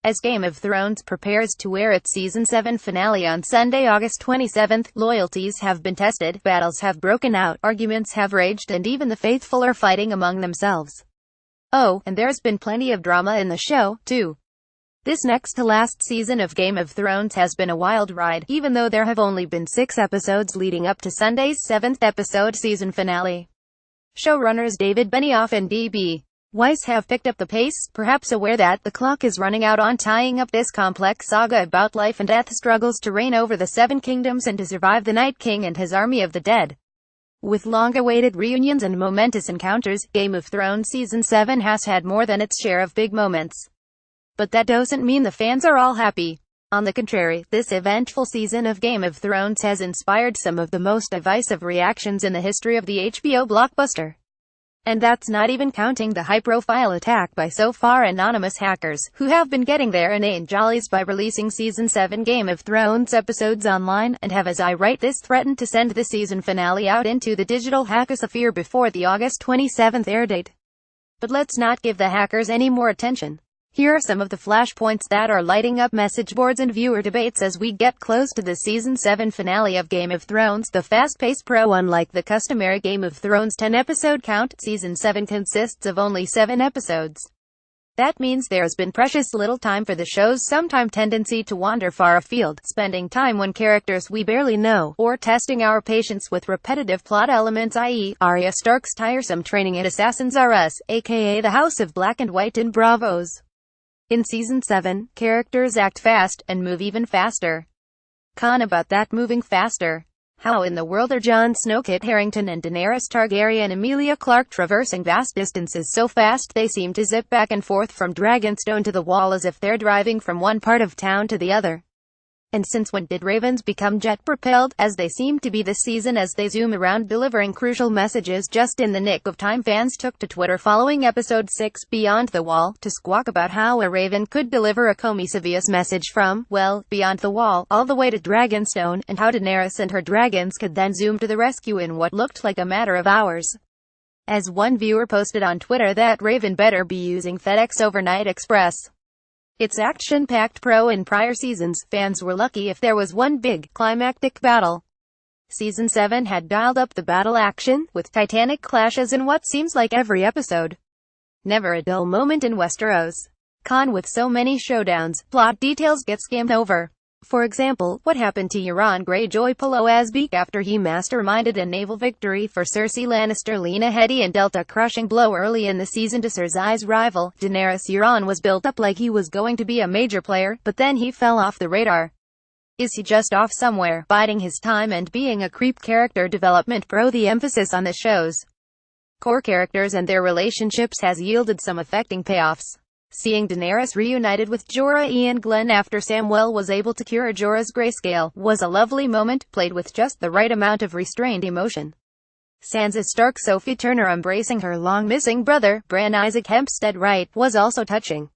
As Game of Thrones prepares to air its Season 7 finale on Sunday, August 27, loyalties have been tested, battles have broken out, arguments have raged, and even the faithful are fighting among themselves. Oh, and there's been plenty of drama in the show, too. This next-to-last season of Game of Thrones has been a wild ride, even though there have only been 6 episodes leading up to Sunday's 7th episode season finale. Showrunners David Benioff and D.B. Weiss have picked up the pace, perhaps aware that the clock is running out on tying up this complex saga about life and death, struggles to reign over the 7 kingdoms and to survive the Night King and his army of the dead. With long-awaited reunions and momentous encounters, Game of Thrones Season 7 has had more than its share of big moments. But that doesn't mean the fans are all happy. On the contrary, this eventful season of Game of Thrones has inspired some of the most divisive reactions in the history of the HBO blockbuster. And that's not even counting the high-profile attack by so far anonymous hackers, who have been getting their inane jollies by releasing Season 7 Game of Thrones episodes online, and have, as I write this, threatened to send the season finale out into the digital hackosphere before the August 27th air date. But let's not give the hackers any more attention. Here are some of the flashpoints that are lighting up message boards and viewer debates as we get close to the Season 7 finale of Game of Thrones. The fast-paced pro. Unlike the customary Game of Thrones 10-episode count, Season 7 consists of only 7 episodes. That means there's been precious little time for the show's sometime tendency to wander far afield, spending time on characters we barely know, or testing our patience with repetitive plot elements, i.e., Arya Stark's tiresome training at Assassins R Us, aka the House of Black and White in Bravos. In Season 7, characters act fast, and move even faster. Con about that moving faster. How in the world are Jon Snow, Kit Harington and Daenerys Targaryen Emilia Clarke traversing vast distances so fast they seem to zip back and forth from Dragonstone to the Wall as if they're driving from one part of town to the other? And since when did ravens become jet-propelled, as they seem to be this season as they zoom around delivering crucial messages just in the nick of time? Fans took to Twitter following Episode 6, Beyond the Wall, to squawk about how a raven could deliver a cohesive message from, well, beyond the wall, all the way to Dragonstone, and how Daenerys and her dragons could then zoom to the rescue in what looked like a matter of hours. As one viewer posted on Twitter, that raven better be using FedEx Overnight Express. It's action-packed pro. In prior seasons, fans were lucky if there was one big, climactic battle. Season 7 had dialed up the battle action, with titanic clashes in what seems like every episode. Never a dull moment in Westeros. Con with so many showdowns, plot details get skimmed over. For example, what happened to Euron Greyjoy Polo Asbeak after he masterminded a naval victory for Cersei Lannister? Lena Headey and dealt a crushing blow early in the season to Cersei's rival, Daenerys. Euron was built up like he was going to be a major player, but then he fell off the radar. Is he just off somewhere, biding his time and being a creep? Character development pro. The emphasis on the show's core characters and their relationships has yielded some affecting payoffs. Seeing Daenerys reunited with Jorah Ian Glenn after Samwell was able to cure Jorah's grayscale was a lovely moment, played with just the right amount of restrained emotion. Sansa Stark Sophie Turner embracing her long-missing brother, Bran Isaac Hempstead Wright, was also touching.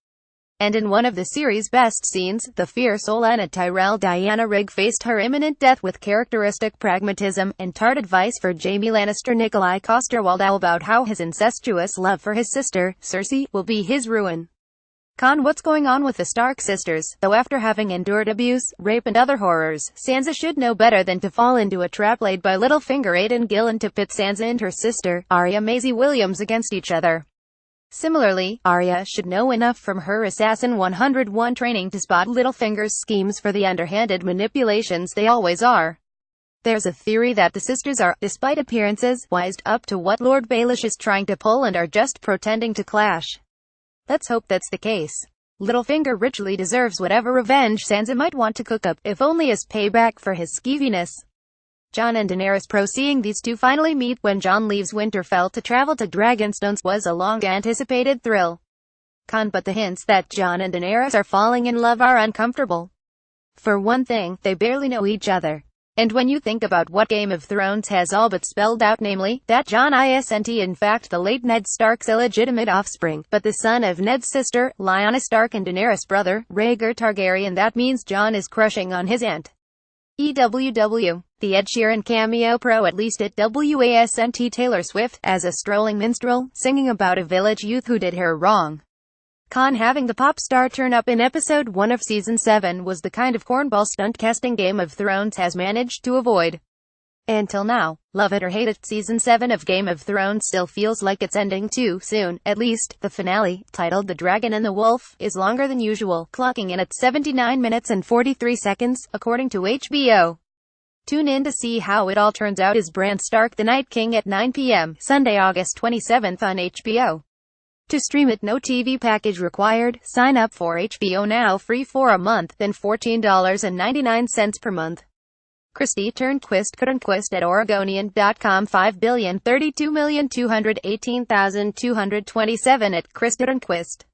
And in one of the series' best scenes, the fierce Olenna Tyrell Diana Rigg faced her imminent death with characteristic pragmatism, and tart advice for Jaime Lannister Nikolai Coster-Waldau about how his incestuous love for his sister, Cersei, will be his ruin. Con what's going on with the Stark sisters? Though after having endured abuse, rape and other horrors, Sansa should know better than to fall into a trap laid by Littlefinger Aidan Gillen to pit Sansa and her sister, Arya Maisie Williams, against each other. Similarly, Arya should know enough from her Assassin 101 training to spot Littlefinger's schemes for the underhanded manipulations they always are. There's a theory that the sisters are, despite appearances, wised up to what Lord Baelish is trying to pull and are just pretending to clash. Let's hope that's the case. Littlefinger richly deserves whatever revenge Sansa might want to cook up, if only as payback for his skeeviness. Jon and Daenerys pro. Seeing these two finally meet when Jon leaves Winterfell to travel to Dragonstone was a long-anticipated thrill. Con but the hints that Jon and Daenerys are falling in love are uncomfortable. For one thing, they barely know each other. And when you think about what Game of Thrones has all but spelled out, namely, that Jon isn't in fact the late Ned Stark's illegitimate offspring, but the son of Ned's sister, Lyanna Stark, and Daenerys' brother, Rhaegar Targaryen, that means Jon is crushing on his aunt. EWW. The Ed Sheeran cameo pro. At least it wasn't Taylor Swift, as a strolling minstrel, singing about a village youth who did her wrong. Having the pop star turn up in episode 1 of season 7 was the kind of cornball stunt casting Game of Thrones has managed to avoid. Until now. Love it or hate it, season 7 of Game of Thrones still feels like it's ending too soon. At least, the finale, titled The Dragon and the Wolf, is longer than usual, clocking in at 79 minutes and 43 seconds, according to HBO. Tune in to see how it all turns out. Is Bran Stark the Night King at 9 p.m. Sunday, August 27th on HBO. To stream it, no TV package required. Sign up for HBO Now free for a month, then $14.99 per month. Christie Turnquist at Oregonian.com. 5,032,218,227 at Christie Turnquist.